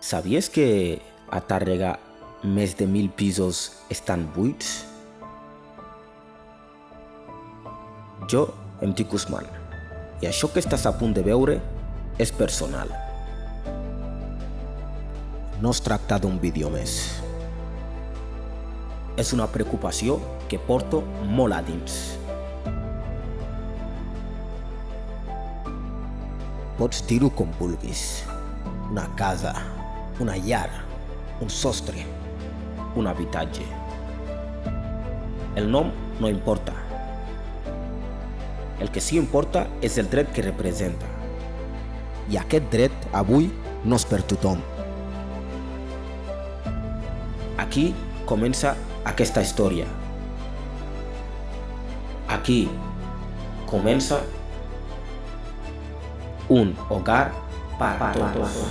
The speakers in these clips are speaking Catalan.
Sabies que a Tàrrega més de 1.000 pisos estan buits? Jo em dic Usman i això que estàs a punt de veure és personal. No es tracta d'un vídeo més. És una preocupació que porto molt a dins. Pots dir-ho com vulguis. Una casa, una llar, un sostre, un habitatge. El nom no importa. El que sí importa és el dret que representa. I aquest dret avui no és per tothom. Aquí comença aquesta història. Aquí comença un hogar per a tots.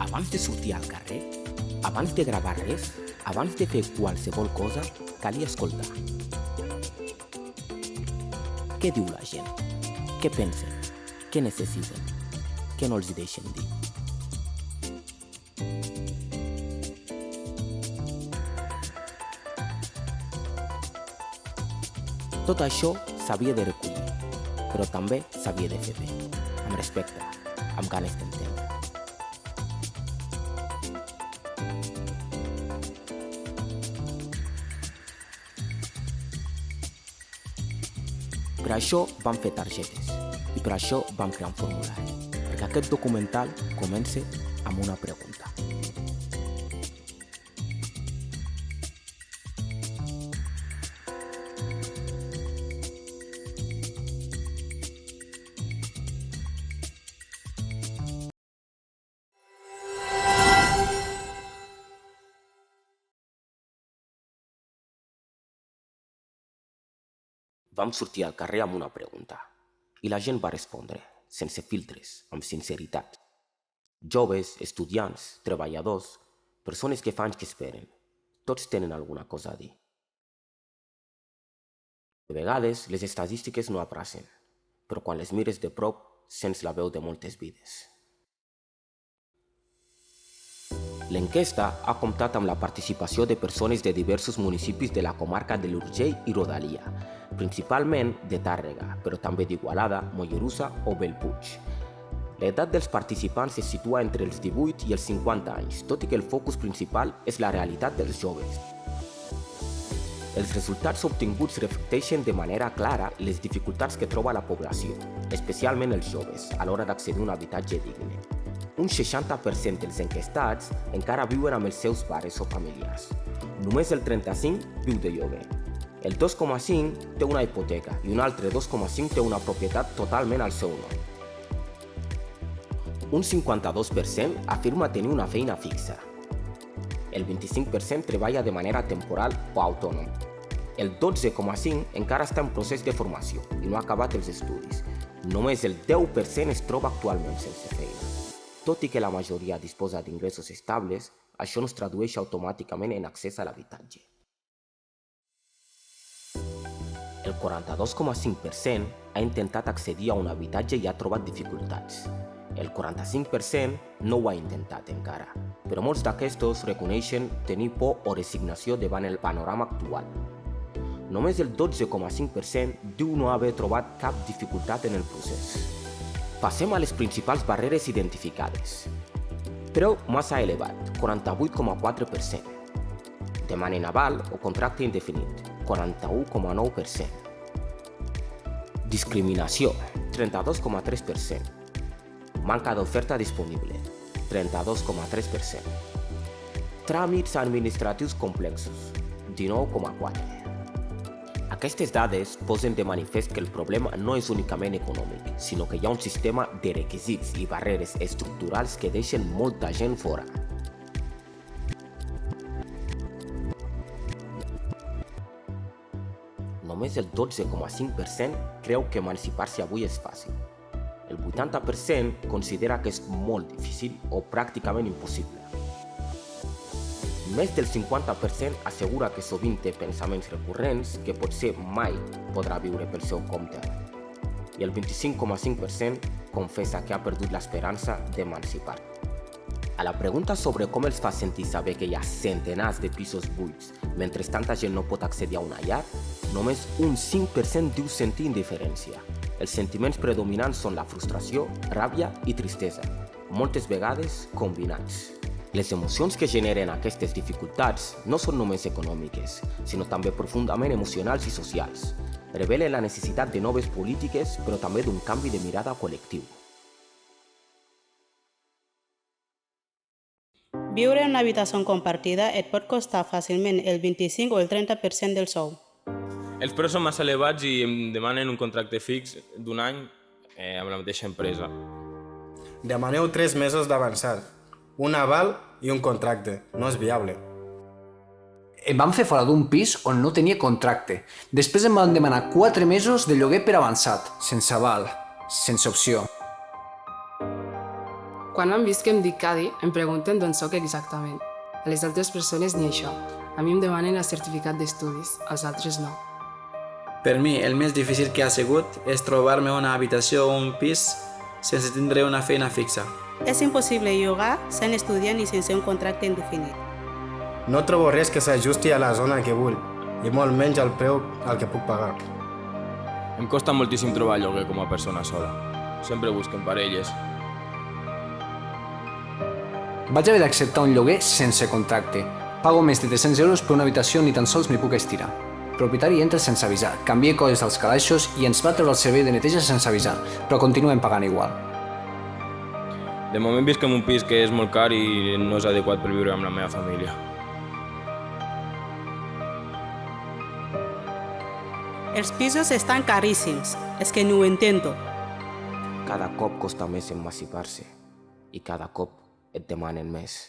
Abans de sortir al carrer, abans de gravar res, abans de fer qualsevol cosa, calia escoltar. Què diu la gent? Què pensen? Què necessiten? Què no els deixen dir? Tot això s'havia de recollir, però també s'havia de fer bé, amb respecte, amb ganes d'entendre. Per això vam fer targetes i per això vam crear un formulari, perquè aquest documental comença amb una pregunta. Vam sortir al carrer amb una pregunta i la gent va respondre, sense filtres, amb sinceritat. Joves, estudiants, treballadors, persones que fa anys que esperen, tots tenen alguna cosa a dir. De vegades les estadístiques no abracen, però quan les mires de prop sents la veu de moltes vides. L'enquesta ha comptat amb la participació de persones de diversos municipis de la comarca de l'Urgell i Rodalia, principalment de Tàrrega, però també d'Igualada, Mollerussa o Bellpuig. L'edat dels participants se situa entre els 18 i els 50 anys, tot i que el focus principal és la realitat dels joves. Els resultats obtinguts reflecteixen de manera clara les dificultats que troba la població, especialment els joves, a l'hora d'accedir a un habitatge digne. Un 60% dels enquestats encara viuen amb els seus pares o familiars. Només el 35% viu de lloguer. El 2,5% té una hipoteca i un altre 2,5% té una propietat totalment al seu nom. Un 52% afirma tenir una feina fixa. El 25% treballa de manera temporal o autònom. El 12,5% encara està en procés de formació i no ha acabat els estudis. Només el 10% es troba actualment sense feina. Tot i que la majoria disposa d'ingressos estables, això no es tradueix automàticament en accés a l'habitatge. El 42,5% ha intentat accedir a un habitatge i ha trobat dificultats. El 45% no ho ha intentat encara, però molts d'aquestos reconeixen tenir por o resignació davant el panorama actual. només el 12,5% diu no haver trobat cap dificultat en el procés. Passem a les principals barreres identificades. Preu massa elevat, 48,4%. Demanen aval o contracte indefinit, 41,9%. Discriminació, 32,3%. Manca d'oferta disponible, 32,3%. Tràmits administratius complexos, 19,4%. Aquestes dades posen de manifest que el problema no és únicament econòmic, sinó que hi ha un sistema de requisits i barreres estructurals que deixen molta gent fora. Només el 12,5% creu que emancipar-se avui és fàcil. El 80% considera que és molt difícil o pràcticament impossible. Més del 50% assegura que sovint té pensaments recurrents que potser mai podrà viure pel seu compte. I el 25,5% confessa que ha perdut l'esperança d'emancipar. A la pregunta sobre com els fa sentir saber que hi ha centenars de pisos buits mentre tanta gent no pot accedir a una llar, només un 5% diu sentir indiferència. Els sentiments predominants són la frustració, ràbia i tristesa, moltes vegades combinats. Les emocions que generen aquestes dificultats no són només econòmiques, sinó també profundament emocionals i socials. Revelen la necessitat de noves polítiques, però també d'un canvi de mirada col·lectiu. Viure en una habitació compartida et pot costar fàcilment el 25 o el 30% del sou. Els preus són massa elevats i em demanen un contracte fix d'un any amb la mateixa empresa. Demaneu 3 mesos d'avançat, un aval i un contracte. No és viable. Em van fer fora d'un pis on no tenia contracte. Després em van demanar 4 mesos de lloguer per avançat, sense aval, sense opció. Quan m'han vist que em dic Cadi, em pregunten d'on soc exactament. A les altres persones ni això. A mi em demanen el certificat d'estudis, als altres no. Per mi, el més difícil que ha sigut és trobar-me una habitació o un pis sense tindre una feina fixa. És impossible llogar sent estudiant i sense un contracte indefinit. No trobo res que s'ajusti a la zona que vull, i molt menys al preu al que puc pagar. Em costa moltíssim trobar lloguer com a persona sola. Sempre busquen parelles. Vaig haver d'acceptar un lloguer sense contracte. Pago més de 300 euros per una habitació ni tan sols m'hi puc estirar. El propietari entra sense avisar, canvia coses als calaixos i ens va treure el servei de neteja sense avisar, però continuem pagant igual. De moment visc en un pis que és molt car i no és adequat per viure amb la meva família. Els pisos estan caríssims, és que no ho entendo. Cada cop costa més emancipar-se i cada cop et demanen més.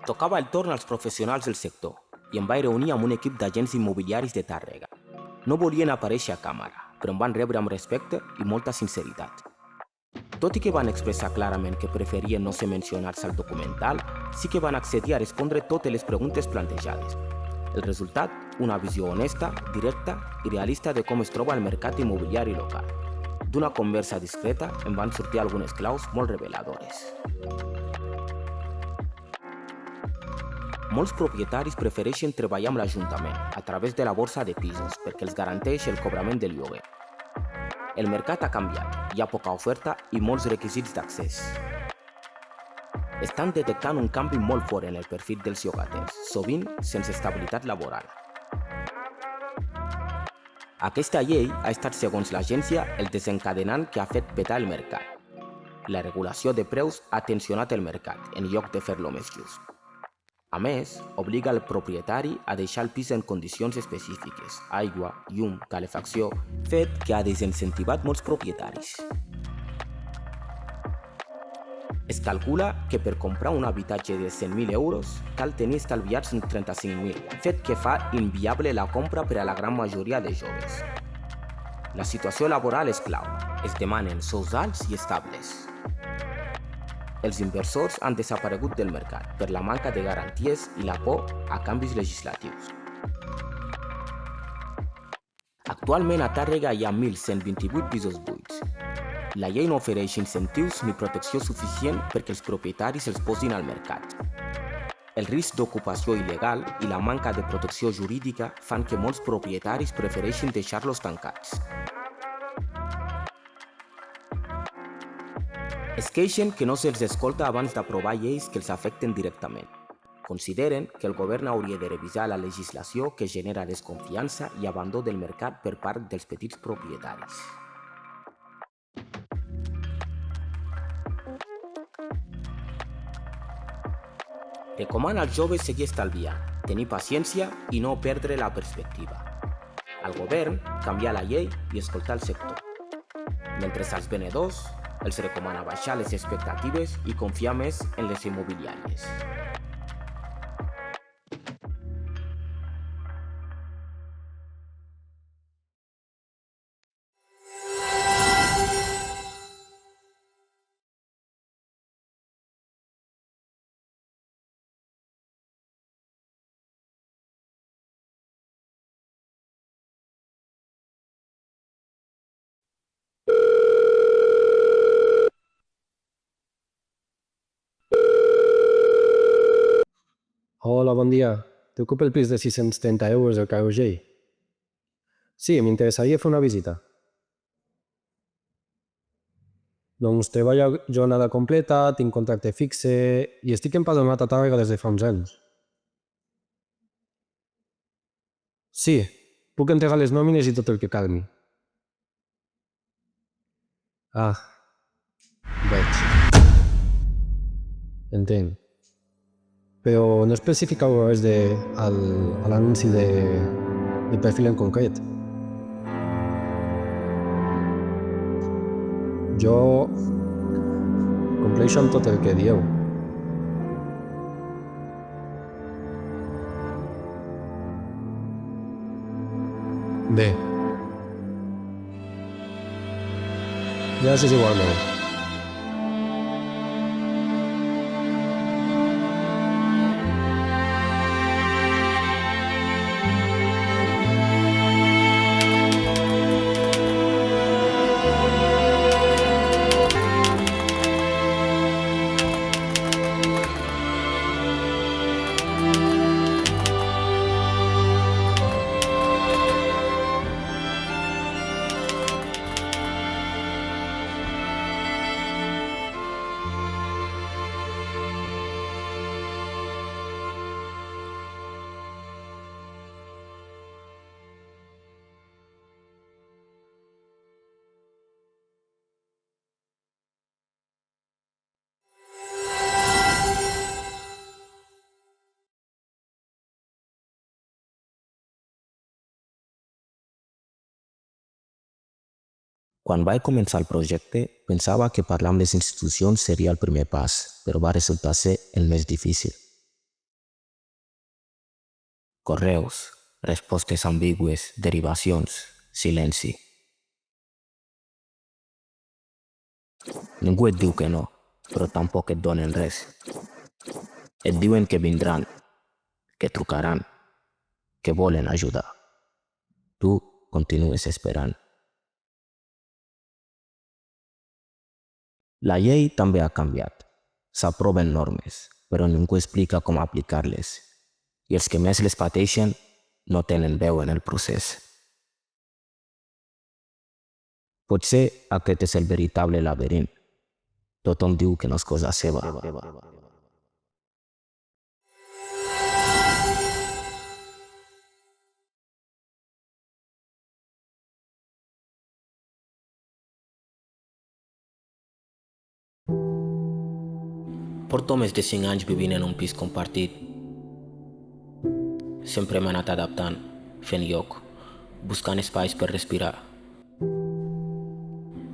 Tocava el torn als professionals del sector i em vaig reunir amb un equip d'agents immobiliaris de Tàrrega. No volien aparèixer a càmera, però em van rebre amb respecte i molta sinceritat. Tot i que van expressar clarament que preferien no ser mencionats al documental, sí que van accedir a respondre totes les preguntes plantejades. El resultat, una visió honesta, directa i realista de com es troba el mercat immobiliari local. D'una conversa discreta em van sortir algunes claus molt reveladores. Molts propietaris prefereixen treballar amb l'Ajuntament a través de la borsa de pisos perquè els garanteix el cobrament del lloguer. El mercat ha canviat, hi ha poca oferta i molts requisits d'accés. Estan detectant un canvi molt fort en el perfil dels llogaters, sovint sense estabilitat laboral. Aquesta llei ha estat, segons l'agència, el desencadenant que ha fet petar el mercat. La regulació de preus ha tensionat el mercat, en lloc de fer-lo més just. A més, obliga el propietari a deixar el pis en condicions específiques, aigua, llum, calefacció, fet que ha desincentivat molts propietaris. Es calcula que per comprar un habitatge de 100.000 euros cal tenir estalviats 35.000, fet que fa inviable la compra per a la gran majoria de joves. La situació laboral és clau, es demanen sous alts i estables. Els inversors han desaparegut del mercat per la manca de garanties i la por a canvis legislatius. Actualment a Tàrrega hi ha 1.128 pisos buits. La llei no ofereix incentius ni protecció suficient perquè els propietaris els posin al mercat. El risc d'ocupació il·legal i la manca de protecció jurídica fan que molts propietaris prefereixin deixar-los tancats. Es queixen que no se'ls escolta abans d'aprovar lleis que els afecten directament. Consideren que el govern hauria de revisar la legislació que genera desconfiança i abandó del mercat per part dels petits propietaris. Recomana als joves seguir estalviant, tenir paciència i no perdre la perspectiva. Al govern, canviar la llei i escoltar el sector. Mentre als venedors, els recomana baixar les expectatives i confiar més en les immobiliàries. Hola, bon dia. T'ocupa el pis de 630 euros al carrer Urgell? Sí, m'interessaria fer una visita. Doncs treballo jornada completa, tinc contracte fixe i estic empadronat a Tàrrega des de fa uns anys. Sí, puc entregar les nòmines i tot el que calgui. Ah, veig. Entenc. Però no especificava res a l'anunci de perfil en concret. Jo compleixo amb tot el que dieu. Bé. Gràcies igualment. Quan vaig començar el projecte, pensava que parlar amb les institucions seria el primer pas, però va resultar ser el més difícil. Correus, respostes ambigües, derivacions, silenci. Ningú et diu que no, però tampoc et donen res. Et diuen que vindran, que trucaran, que volen ajudar. Tu continues esperant. La llei també ha canviat. S'aproven normes, però ningú explica com aplicar-les. I els que més les pateixen no tenen veu en el procés. Potser aquest és el veritable laberint. Tothom diu que no és cosa seva. Porto més de 5 anys vivint en un pis compartit. Sempre m'he anat adaptant, fent lloc, buscant espais per respirar.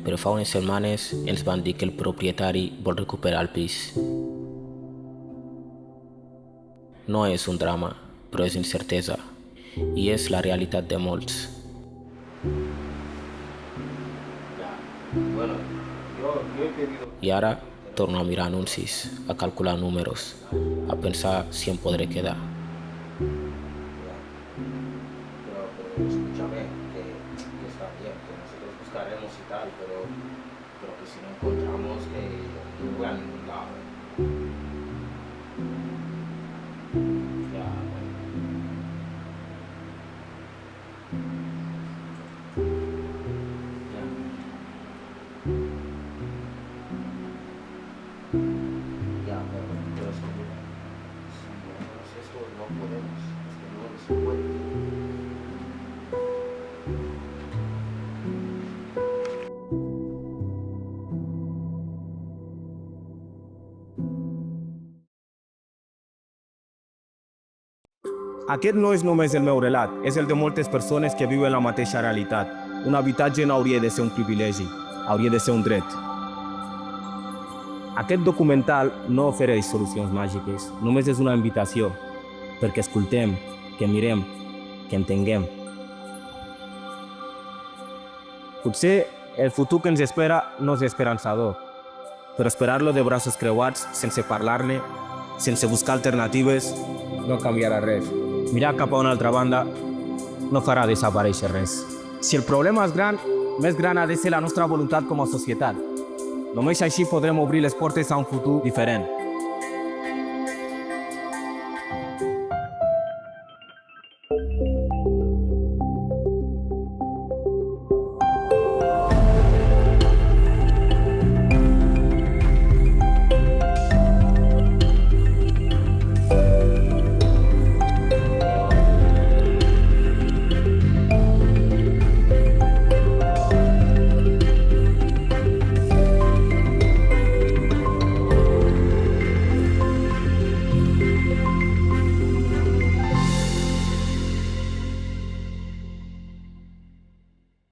Però fa unes setmanes ens van dir que el propietari vol recuperar el pis. No és un drama, però és incertesa, i és la realitat de molts. I ara torno a mirar anuncis, a calcular números, a pensar si em podré quedar. Escúchame, que está bien, que nosotros buscaremos y tal, pero que si no encontramos, que no voy a ningún lado. Ya, bueno. Ya, pero es que mira, si hacemos esto no podemos, es que no se puede. Aquest no és només el meu relat, és el de moltes persones que viuen la mateixa realitat. Un habitatge no hauria de ser un privilegi, hauria de ser un dret. Aquest documental no ofereix solucions màgiques, només és una invitació perquè escoltem, que mirem, que entenguem. Potser el futur que ens espera no és esperançador, però esperar-lo de braços creuats, sense parlar-ne, sense buscar alternatives, no canviarà res. Mirar cap a una altra banda no farà desaparèixer res. Si el problema és gran, més gran ha de ser la nostra voluntat com a societat. Només així podrem obrir les portes a un futur diferent.